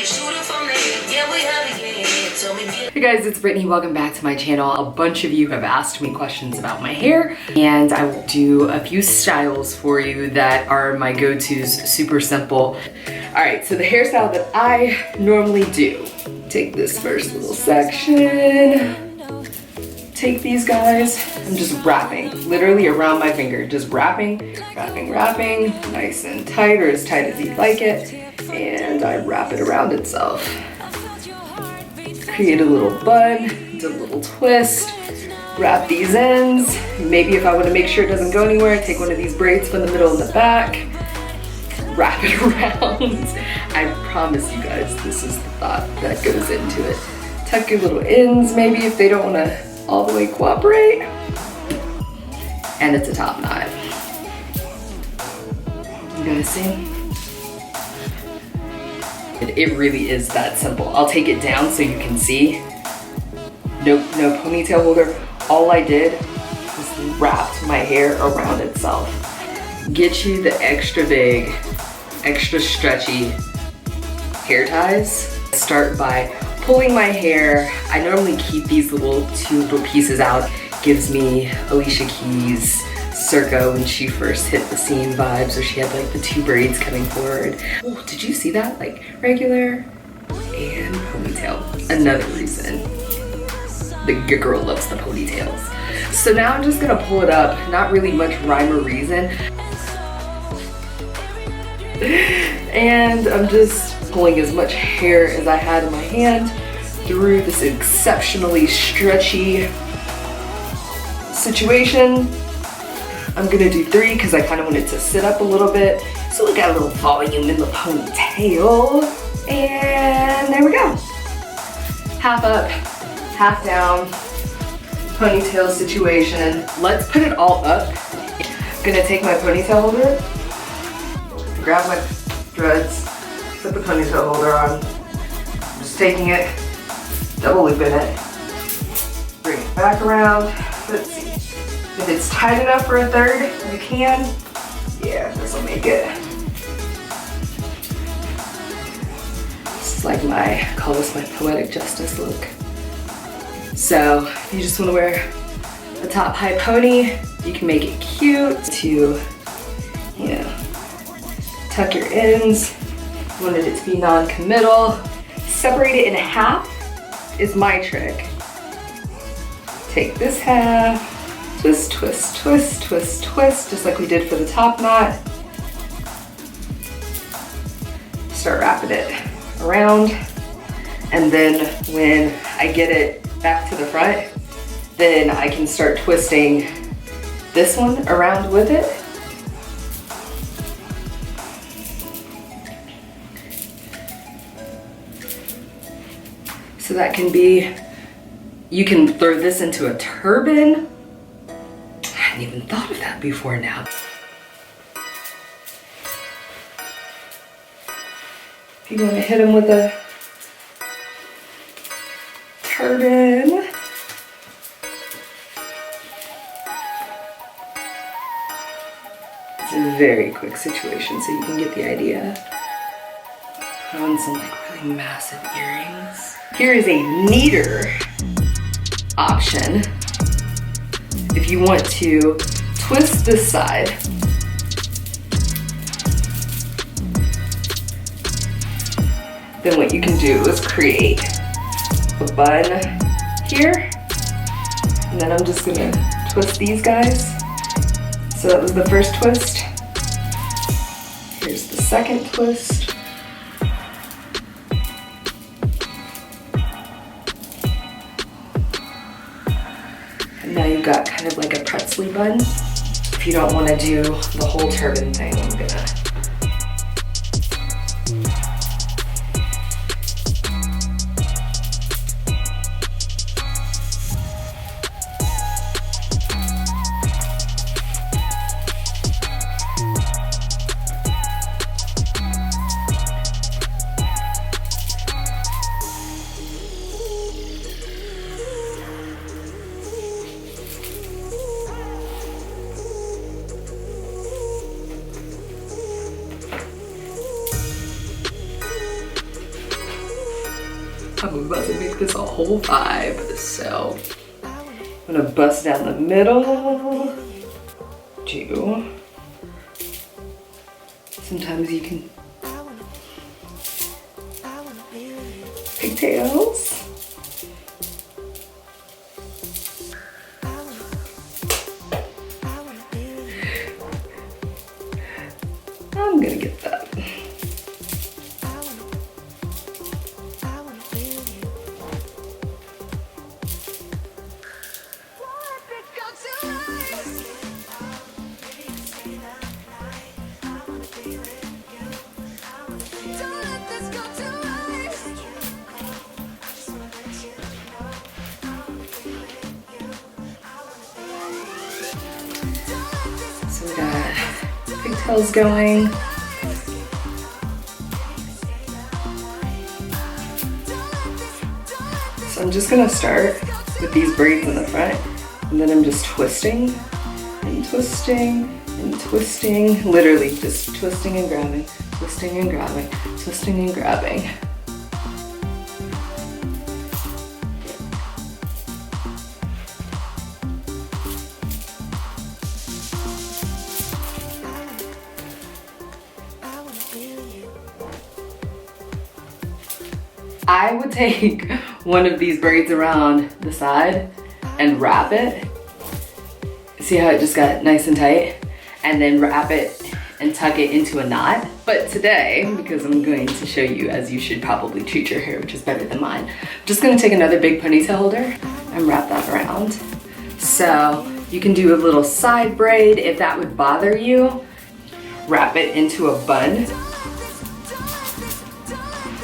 Hey guys, it's Brittany. Welcome back to my channel. A bunch of you have asked me questions about my hair, and I will do a few styles for you that are my go-tos, super simple. All right, so the hairstyle that I normally do. Take this first little section. Take these guys. I'm just wrapping, literally around my finger. Just wrapping, wrapping, nice and tight, or as tight as you'd like it. And I wrap it around itself. Create a little bun, do a little twist, wrap these ends. Maybe if I want to make sure it doesn't go anywhere, take one of these braids from the middle and the back, wrap it around. I promise you guys, this is the thought that goes into it. Tuck your little ends maybe if they don't want to all the way cooperate. And it's a top knot. You guys see? It really is that simple. I'll take it down so you can see. No ponytail holder. All I did was wrapped my hair around itself. Get you the extra big, extra stretchy hair ties. Start by pulling my hair. I normally keep these two little pieces out. Gives me Alicia Keys circa when she first hit the scene vibes, where she had like the two braids coming forward. Oh, did you see that? Like regular and ponytail. Another reason your girl loves the ponytails. So now I'm just gonna pull it up. Not really much rhyme or reason. And I'm just pulling as much hair as I had in my hand through this exceptionally stretchy situation. I'm gonna do 3 because I kind of want it to sit up a little bit. So we got a little volume in the ponytail. And there we go. Half up, half down, ponytail situation. Let's put it all up. I'm gonna take my ponytail holder, grab my dreads, put the ponytail holder on. I'm just taking it, double looping it, bring it back around. Let's see. If it's tight enough for a third, you can. Yeah, this will make it. This is like I call this my poetic justice look. So if you just want to wear a top high pony, you can make it cute to, tuck your ends. You wanted it to be non-committal. Separate it in half is my trick. Take this half. Twist, twist, twist, twist, twist, just like we did for the top knot. Start wrapping it around. And then when I get it back to the front, then I can start twisting this one around with it. So that can be, you can throw this into a turban. I hadn't even thought of that before now. If you want to hit them with a turban. It's a very quick situation, so you can get the idea. Put on some like really massive earrings. Here is a neater option. If you want to twist this side, then what you can do is create a bun here, and then I'm just gonna twist these guys. So that was the first twist. Here's the second twist. Now you've got kind of like a pretzel bun. If you don't want to do the whole turban thing, I'm gonna I'm about to make this a whole vibe. So I'm gonna bust down the middle. Sometimes you can pigtails. I'm gonna get that. So we got pigtails going. So I'm just gonna start with these braids in the front, and then I'm just twisting and twisting and twisting, literally just twisting and grabbing, twisting and grabbing, twisting and grabbing. I would take one of these braids around the side and wrap it. See how it just got nice and tight? And then wrap it and tuck it into a knot. But today, because I'm going to show you as you should probably treat your hair, which is better than mine, I'm just gonna take another big ponytail holder and wrap that around. So you can do a little side braid if that would bother you. Wrap it into a bun.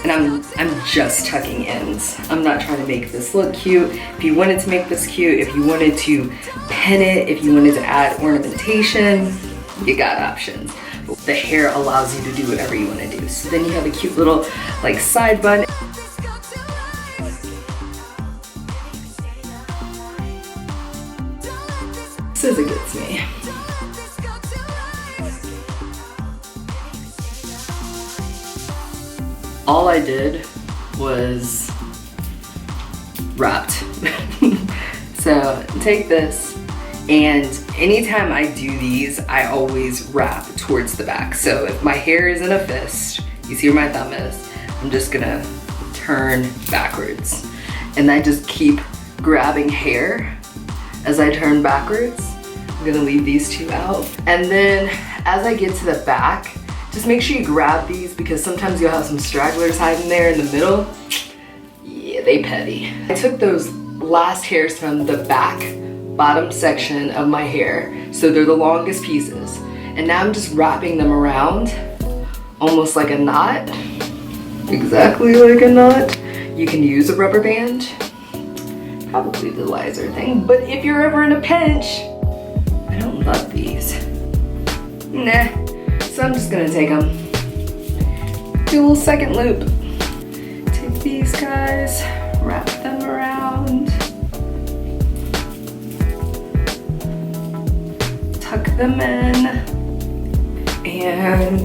And I'm just tucking ends. I'm not trying to make this look cute. If you wanted to make this cute, if you wanted to pin it, if you wanted to add ornamentation, you got options. The hair allows you to do whatever you want to do. So then you have a cute little like side bun. Scissor gets me. All I did was wrapped. So take this, and anytime I do these, I always wrap towards the back. So if my hair is in a fist, you see where my thumb is, I'm just gonna turn backwards. And I just keep grabbing hair as I turn backwards. I'm gonna leave these two out. And then as I get to the back, just make sure you grab these because sometimes you'll have some stragglers hiding there in the middle. Yeah, they petty. I took those last hairs from the back bottom section of my hair, so they're the longest pieces. And now I'm just wrapping them around, almost like a knot. Exactly like a knot. You can use a rubber band, probably the lighter thing, but if you're ever in a pinch, I don't love these. Nah. So I'm just gonna take them, do a little second loop. Take these guys, wrap them around, tuck them in, and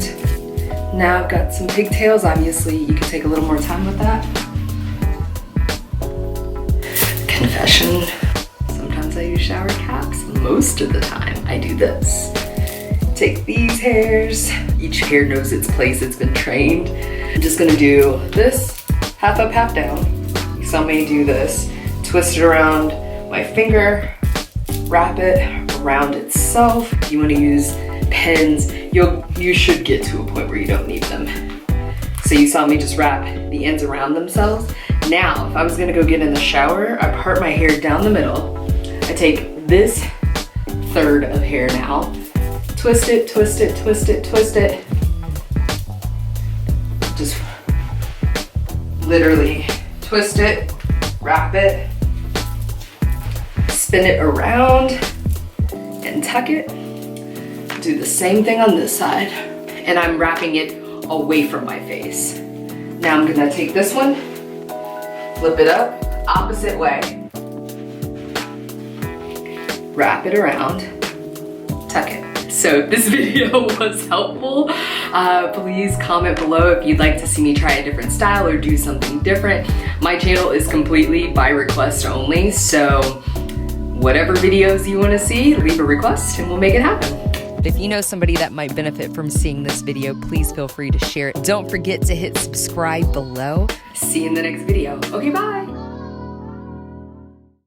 now I've got some pigtails. Obviously, you can take a little more time with that. Confession, sometimes I use shower caps. Most of the time, I do this. Take these hairs. Each hair knows its place, it's been trained. I'm just gonna do this, half up, half down. You saw me do this. Twist it around my finger, wrap it around itself. If you wanna use pins, you should get to a point where you don't need them. So you saw me just wrap the ends around themselves. Now, if I was gonna go get in the shower, I part my hair down the middle. I take this third of hair now, twist it, twist it, twist it, twist it. Just literally twist it, wrap it, spin it around, and tuck it. Do the same thing on this side, and I'm wrapping it away from my face. Now I'm gonna take this one, flip it up, opposite way, wrap it around, tuck it. So if this video was helpful, please comment below if you'd like to see me try a different style or do something different. My channel is completely by request only, so whatever videos you want to see, leave a request and we'll make it happen. If you know somebody that might benefit from seeing this video, please feel free to share it. Don't forget to hit subscribe below. See you in the next video. Okay, bye.